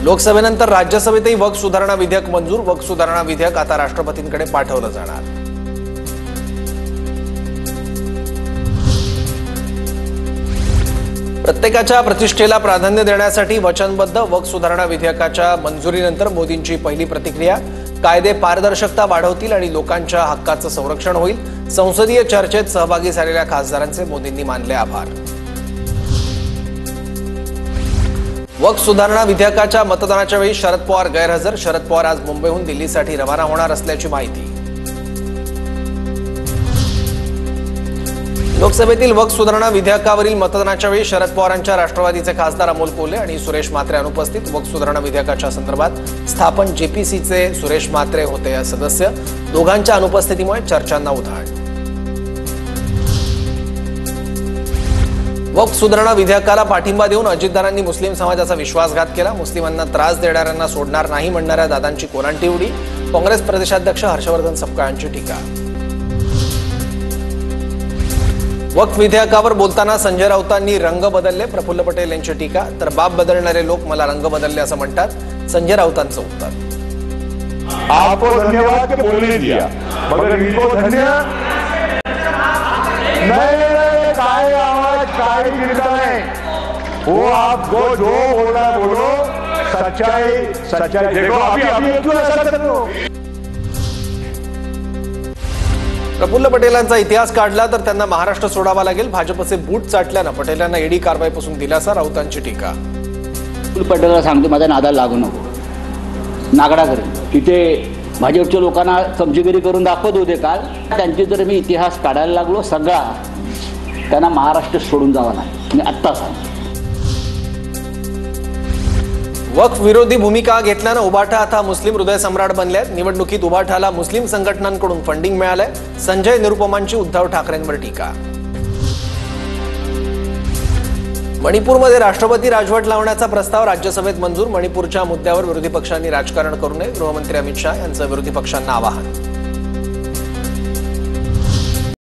लोकसभेनंतर राज्यसभेतही वक्फ सुधारणा विधेयक मंजूर। वक्फ सुधारणा विधेयक आता राष्ट्रपतींकडे पाठवलं जाणार। प्रत्येकाच्या प्रतिष्ठेला प्राधान्य देण्यासाठी वचनबद्ध। वक्फ सुधारणा विधेयकाच्या मंजुरीनंतर मोदींची पहिली प्रतिक्रिया। कायदे पारदर्शकता वाढवतील आणि लोकांच्या हक्काचं संरक्षण होईल। संसदीय चर्चेत सहभागी झालेल्या खासदारांचे मोदींनी मानले आभार। वक्फ सुधारणा विधेयकाच्या मतदानाच्या वेळी शरद पवार गैरहजर। शरद पवार आज मुंबईहून दिल्लीसाठी रवाना होणार असल्याची माहिती। लोकसभेतील वक्फ सुधारणा विधेयकावरील मतदानाच्या वेळी शरद पवारांच्या राष्ट्रवादीचे खासदार अमोल कोल्हे आणि सुरेश म्हात्रे अनुपस्थित। वक्फ सुधारणा विधेयकाच्या संदर्भात स्थापन जेपीसीचे सुरेश म्हात्रे होते सदस्य। दोघांच्या अनुपस्थितीमुळे चर्चांना उधाण। वक्फ सुधारणा विधेयकाला पाठिंबा देऊन अजितदारांनी मुस्लिम समाजाचा विश्वासघात केला। मुस्लिमांना त्रास देणाऱ्यांना सोडणार नाही म्हणणाऱ्या दादांची कोलांटी उडी। काँग्रेस प्रदेशाध्यक्ष हर्षवर्धन सपकाळांची टीका। वक्फ विधेयकावर बोलताना संजय राऊतांनी रंग बदलले। प्रफुल्ल पटेल यांची टीका। तर बाप बदलणारे लोक मला रंग बदलले असं म्हणतात। संजय राऊतांचं उत्तर। आपको धन्यवाद के बोलने दिया मगर इनको धन्य नहीं। काय आवाज काय गिरता है वो आपको जो बोलना बोलो। सच्चाई सच्चाई देखो। अभी क्यों ऐसा कर रहे हो? प्रफुल्ल पटेलांचा इतिहास काढला तर त्यांना महाराष्ट्र सोडावा लागेल। भाजपचे बूट चाटल्यानं पटेलांना ईडी कारवाईपासून दिलासा। राऊतांची टीका। प्रफुल्ल पटेलला सांगतो माझ्या नादाला लागू नको। नागडा करेन तिथे भाजपच्या लोकांना चमचेगिरी करून दाखवत होते काल। त्यांची जर मी इतिहास काढायला लागलो सगळा त्यांना महाराष्ट्र सोडून जावा नाही मी आत्ता सांगतो। वक्फ विरोधी भूमिका घेतल्यानं उबाठा आता मुस्लिम हृदय सम्राट बनले। निवडणुकीत उबाठाला मुस्लिम संघटनांकडून फंडिंग मिळालंय। संजय निरुपमांची उद्धव ठाकरेंवर टीका। मणिपूरमध्ये राष्ट्रपती राजवट लावण्याचा प्रस्ताव राज्यसभेत मंजूर। मणिपूरच्या मुद्द्यावर विरोधी पक्षांनी राजकारण करू नये। गृहमंत्री अमित शाह यांचं विरोधी पक्षांना आवाहन।